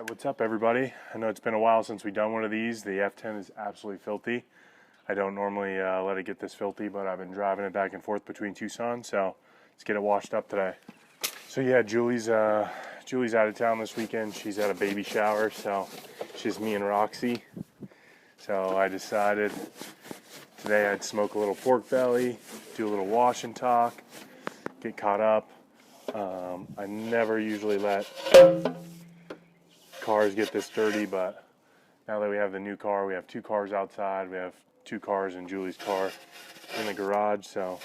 What's up, everybody? I know it's been a while since we've done one of these. The F10 is absolutely filthy. I don't normally let it get this filthy, but I've been driving it back and forth between Tucson, so let's get it washed up today. So yeah, Julie's out of town this weekend. She's at a baby shower, so it's just me and Roxy. So I decided today I'd smoke a little pork belly, do a little wash and talk, get caught up. I never usually let cars get this dirty, but now that we have the new car, we have two cars outside, we have two cars and Julie's car in the garage, so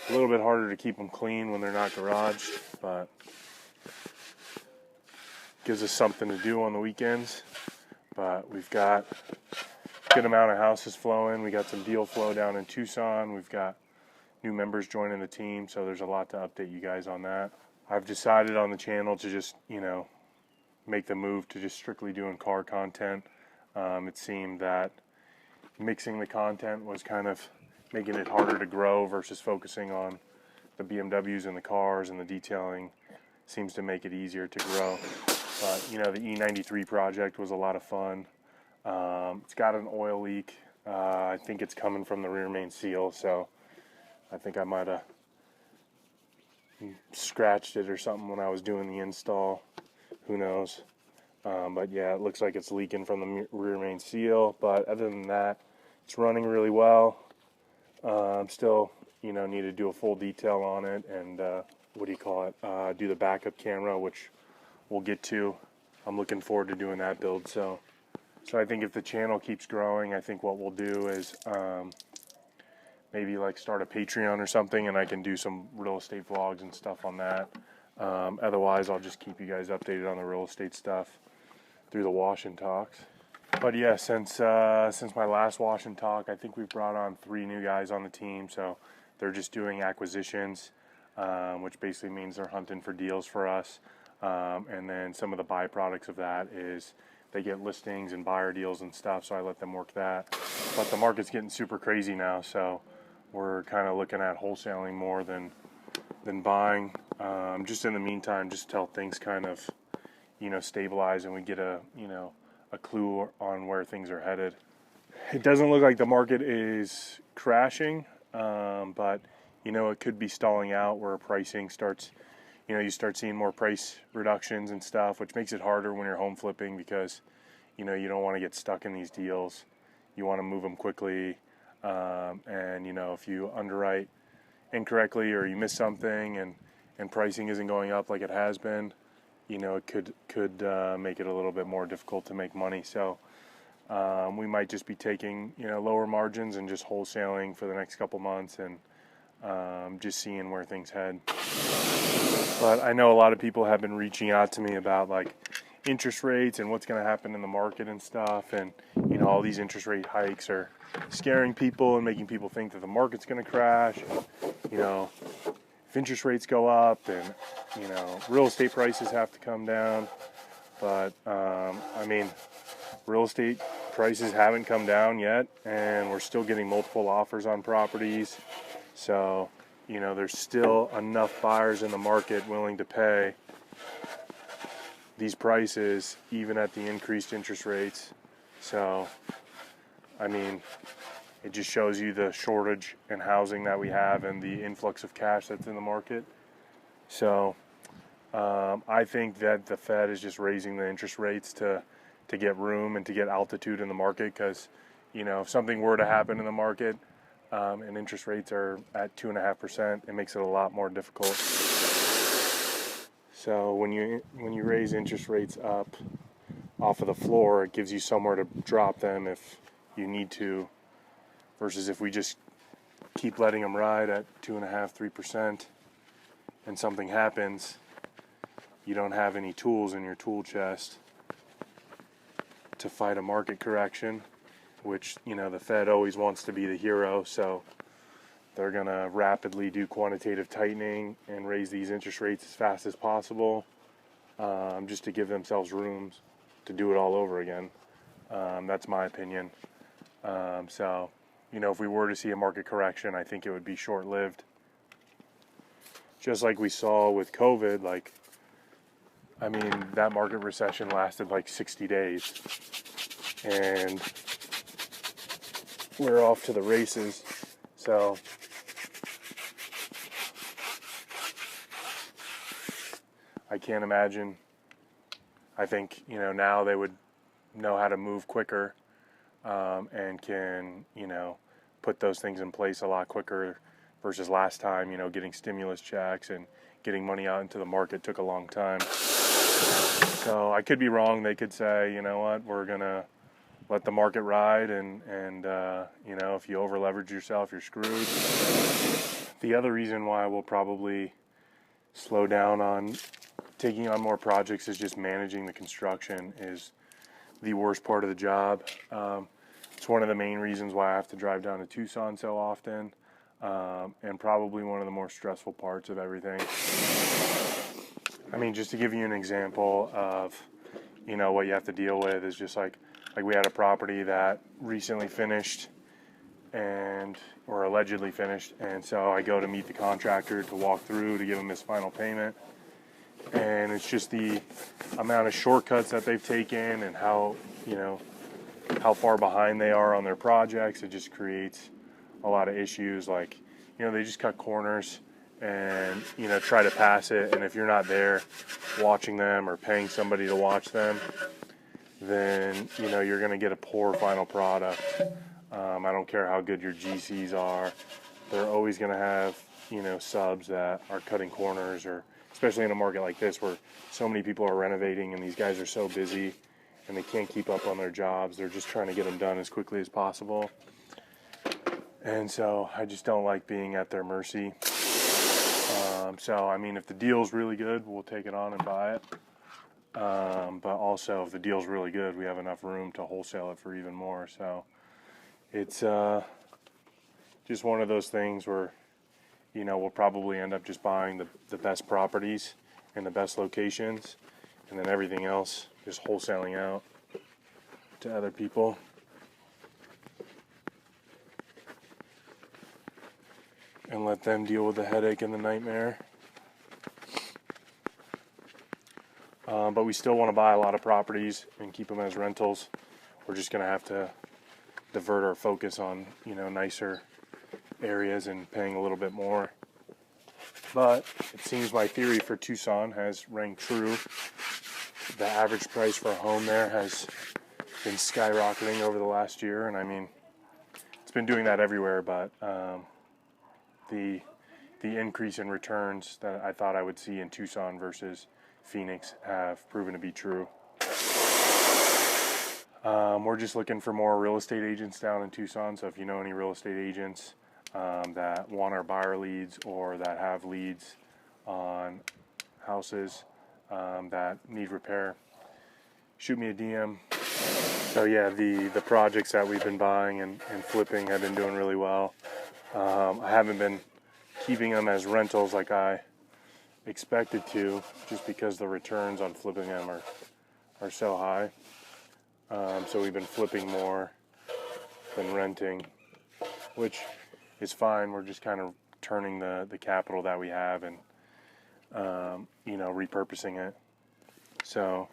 a little bit harder to keep them clean when they're not garaged, but gives us something to do on the weekends. But we've got a good amount of houses flowing. We got some deal flow down in Tucson. We've got new members joining the team, so there's a lot to update you guys on that. I've decided on the channel to just, make the move to just strictly doing car content. It seemed that mixing the content was kind of making it harder to grow versus focusing on the BMWs and the cars, and the detailing seems to make it easier to grow. But, the E93 project was a lot of fun. It's got an oil leak. I think it's coming from the rear main seal, so I think I might have scratched it or something when I was doing the install. Who knows? But yeah, it looks like it's leaking from the rear main seal. But other than that, it's running really well. Still, need to do a full detail on it and do the backup camera, which we'll get to. I'm looking forward to doing that build. So I think if the channel keeps growing, I think what we'll do is maybe start a Patreon or something, and I can do some real estate vlogs and stuff on that. Otherwise, I'll just keep you guys updated on the real estate stuff through the wash and talks. But yeah, since my last wash and talk, I think we've brought on 3 new guys on the team. So they're just doing acquisitions, which basically means they're hunting for deals for us. And then some of the byproducts of that is they get listings and buyer deals and stuff, so I let them work that. But the market's getting super crazy now, so we're kind of looking at wholesaling more than buying. Just in the meantime, just till things kind of, stabilize and we get a clue on where things are headed. It doesn't look like the market is crashing, but, it could be stalling out where pricing starts, you start seeing more price reductions and stuff, which makes it harder when you're home flipping because, you don't want to get stuck in these deals. You want to move them quickly, and, if you underwrite incorrectly or you miss something and pricing isn't going up like it has been, it could make it a little bit more difficult to make money. So we might just be taking lower margins and just wholesaling for the next couple months and just seeing where things head. But I know a lot of people have been reaching out to me about interest rates and what's going to happen in the market and stuff, and all these interest rate hikes are scaring people and making people think that the market's going to crash. And, if interest rates go up, then real estate prices have to come down. But real estate prices haven't come down yet, and we're still getting multiple offers on properties. So there's still enough buyers in the market willing to pay these prices even at the increased interest rates. So it just shows you the shortage in housing that we have and the influx of cash that's in the market. So I think that the Fed is just raising the interest rates to get room and to get altitude in the market, because if something were to happen in the market and interest rates are at 2.5%, it makes it a lot more difficult. So when you raise interest rates up off of the floor, it gives you somewhere to drop them if you need to, versus if we just keep letting them ride at 2.5–3% and something happens, you don't have any tools in your tool chest to fight a market correction, which the Fed always wants to be the hero, so they're going to rapidly do quantitative tightening and raise these interest rates as fast as possible, just to give themselves room to do it all over again. That's my opinion. So if we were to see a market correction, I think it would be short-lived. Just like we saw with COVID, I mean, that market recession lasted like 60 days. And we're off to the races. So I can't imagine. I think, now they would know how to move quicker, and can, put those things in place a lot quicker versus last time, getting stimulus checks and getting money out into the market took a long time. So I could be wrong. They could say, you know what, we're going to let the market ride, and if you over leverage yourself, you're screwed. The other reason why we'll probably slow down on taking on more projects is just managing the construction is the worst part of the job. It's one of the main reasons why I have to drive down to Tucson so often, and probably one of the more stressful parts of everything. I mean, just to give you an example of, what you have to deal with is just like we had a property that recently finished or allegedly finished, and so I go to meet the contractor to walk through to give him his final payment, and it's just the amount of shortcuts that they've taken and how far behind they are on their projects. It just creates a lot of issues. Like, they just cut corners and try to pass it, and if you're not there watching them or paying somebody to watch them, then you're going to get a poor final product. I don't care how good your GCs are, they're always going to have subs that are cutting corners, or especially in a market like this where so many people are renovating and these guys are so busy and they can't keep up on their jobs. They're just trying to get them done as quickly as possible, and so I just don't like being at their mercy. So I mean, if the deal's really good, we'll take it on and buy it. But also, if the deal's really good, we have enough room to wholesale it for even more. So it's just one of those things where, we'll probably end up just buying the best properties in the best locations, and then everything else just wholesaling out to other people. And let them deal with the headache and the nightmare. But we still want to buy a lot of properties and keep them as rentals. We're just going to have to divert our focus on, nicer areas and paying a little bit more. But it seems my theory for Tucson has rang true. The average price for a home there has been skyrocketing over the last year, and I mean, it's been doing that everywhere, but the increase in returns that I thought I would see in Tucson versus Phoenix have proven to be true. We're just looking for more real estate agents down in Tucson, so if you know any real estate agents that want our buyer leads or that have leads on houses that need repair, shoot me a DM. So yeah, the projects that we've been buying and flipping have been doing really well. I haven't been keeping them as rentals like I expected to, just because the returns on flipping them are so high. So we've been flipping more than renting, which is fine. We're just kind of turning the capital that we have and repurposing it. So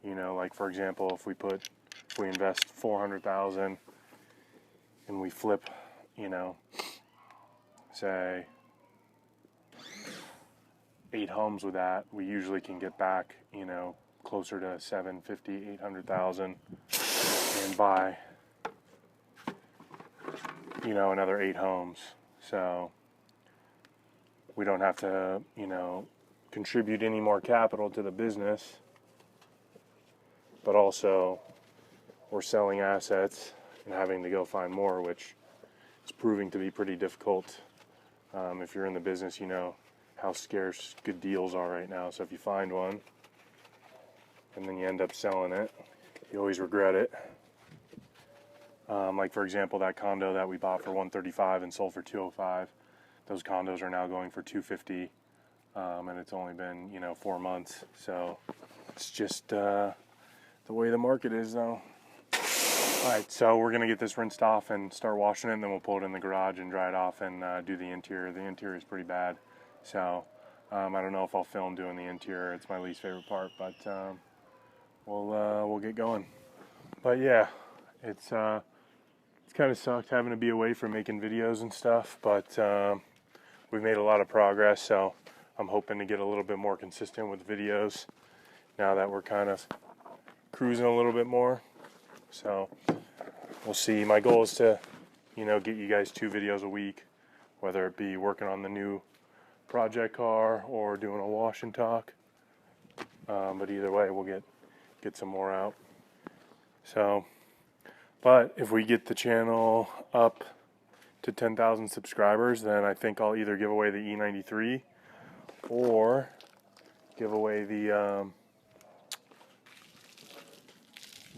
like for example, if we invest $400,000 and we flip say 8 homes with that, we usually can get back closer to $750,000, $800,000 and buy another 8 homes. So we don't have to contribute any more capital to the business, but also we're selling assets and having to go find more, which is proving to be pretty difficult. If you're in the business, you know how scarce good deals are right now. So if you find one and then you end up selling it, you always regret it. Like for example, that condo that we bought for $135 and sold for $205, those condos are now going for $250, and it's only been 4 months. So it's just the way the market is, though. Alright, so we're going to get this rinsed off and start washing it, and then we'll pull it in the garage and dry it off and do the interior. The interior is pretty bad, so I don't know if I'll film doing the interior. It's my least favorite part, but we'll get going. But yeah, it's kind of sucked having to be away from making videos and stuff, but we've made a lot of progress, so I'm hoping to get a little bit more consistent with videos now that we're kind of cruising a little bit more. So we'll see. My goal is to, get you guys 2 videos a week, whether it be working on the new project car or doing a wash and talk. But either way, we'll get some more out. So, but if we get the channel up to 10,000 subscribers, then I think I'll either give away the E93 or give away the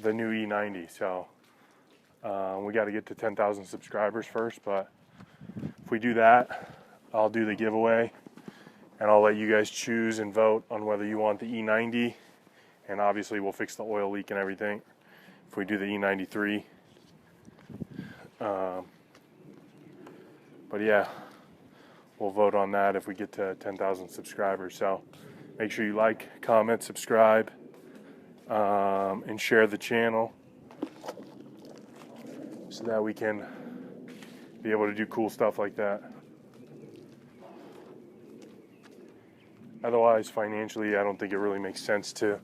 new E90. So we got to get to 10,000 subscribers first, but if we do that, I'll do the giveaway, and I'll let you guys choose and vote on whether you want the E90, and obviously we'll fix the oil leak and everything if we do the E93. But yeah, we'll vote on that if we get to 10,000 subscribers. So make sure you like, comment, subscribe, and share the channel so that we can be able to do cool stuff like that. Otherwise, financially, I don't think it really makes sense to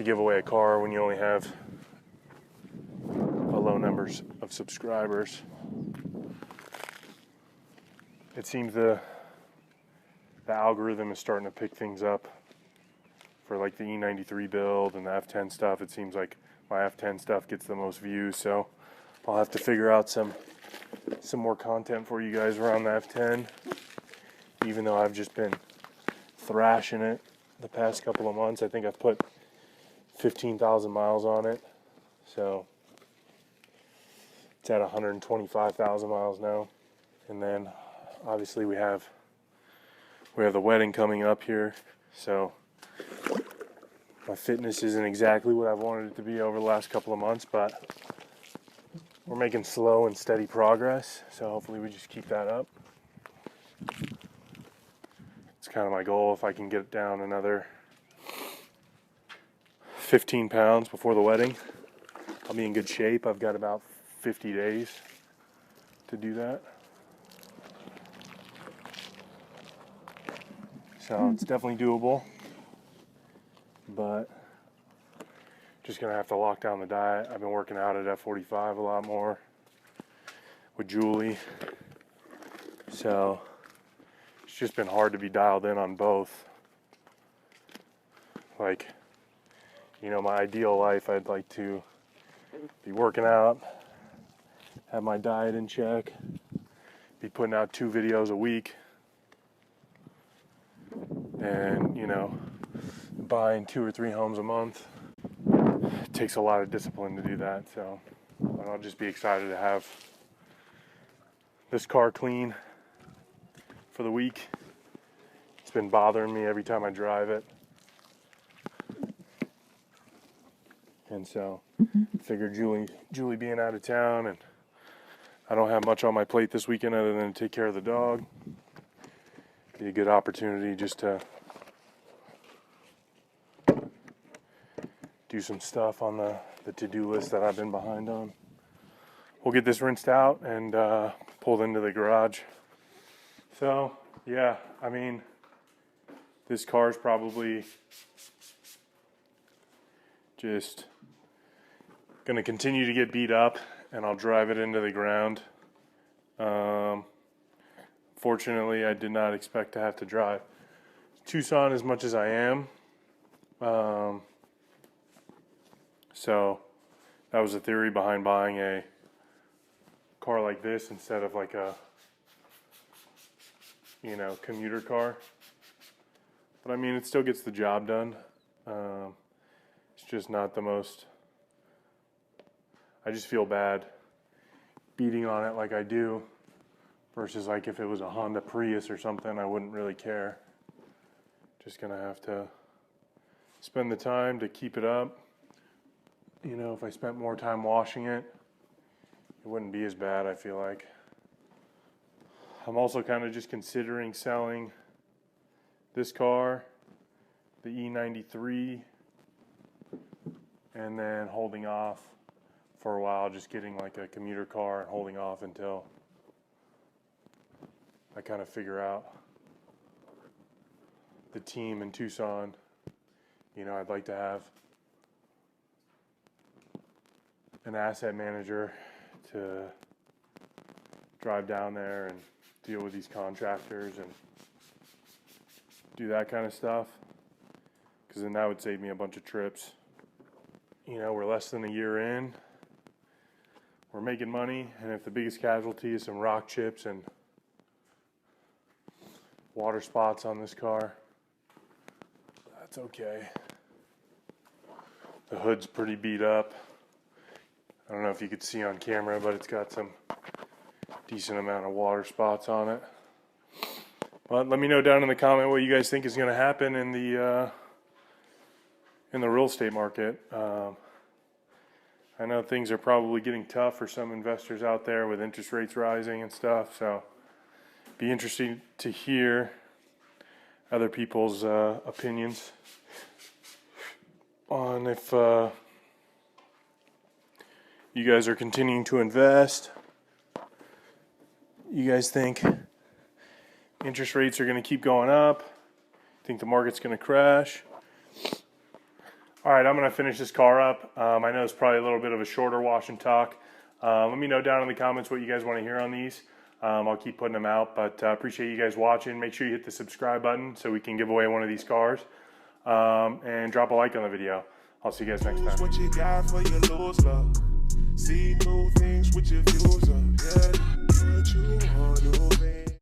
give away a car when you only have a low numbers of subscribers. It seems the algorithm is starting to pick things up for like the E93 build and the F10 stuff. It seems like my F10 stuff gets the most views, so I'll have to figure out some more content for you guys around the F10, even though I've just been thrashing it the past couple of months. I think I've put 15,000 miles on it, so it's at 125,000 miles now. And then obviously we have the wedding coming up here, so my fitness isn't exactly what I've wanted it to be over the last couple of months, but we're making slow and steady progress, so hopefully we just keep that up. It's kind of my goal. If I can get down another 15 pounds before the wedding, I'll be in good shape. I've got about 50 days to do that. So it's definitely doable, but just gonna have to lock down the diet. I've been working out at F45 a lot more with Julie, so it's just been hard to be dialed in on both. Like, my ideal life, I'd like to be working out, have my diet in check, be putting out 2 videos a week, and buying 2 or 3 homes a month. It takes a lot of discipline to do that, so I'll just be excited to have this car clean for the week. It's been bothering me every time I drive it, and so figured Julie being out of town, and I don't have much on my plate this weekend other than to take care of the dog. Be a good opportunity just to do some stuff on the to-do list that I've been behind on. We'll get this rinsed out and pulled into the garage. So yeah, I mean, this car is probably just gonna continue to get beat up, and I'll drive it into the ground. Fortunately, I did not expect to have to drive Tucson as much as I am. So that was the theory behind buying a car like this instead of like a, commuter car. But I mean, it still gets the job done. It's just not the most, I just feel bad beating on it like I do, versus like if it was a Honda Prius or something, I wouldn't really care. Just gonna have to spend the time to keep it up. If I spent more time washing it, it wouldn't be as bad, I feel like. I'm also kind of just considering selling this car, the E93, and then holding off for a while, just getting like a commuter car and holding off until I kind of figure out the team in Tucson. You know, I'd like to have an asset manager to drive down there and deal with these contractors and do that kind of stuff, because then that would save me a bunch of trips. You know, we're less than a year in, we're making money, and if the biggest casualty is some rock chips and water spots on this car, that's okay. The hood's pretty beat up. I don't know if you could see on camera, but it's got some decent amount of water spots on it. But let me know down in the comment what you guys think is going to happen in the real estate market. I know things are probably getting tough for some investors out there with interest rates rising and stuff, so be interesting to hear other people's opinions on if you guys are continuing to invest. You guys think interest rates are going to keep going up? Think the market's going to crash? All right, I'm going to finish this car up. I know it's probably a little bit of a shorter wash and talk. Let me know down in the comments what you guys want to hear on these. I'll keep putting them out, but appreciate you guys watching. Make sure you hit the subscribe button so we can give away one of these cars. And drop a like on the video. I'll see you guys next time. What you got for your lose love? See new things with your views up. Yeah, what you want, new things.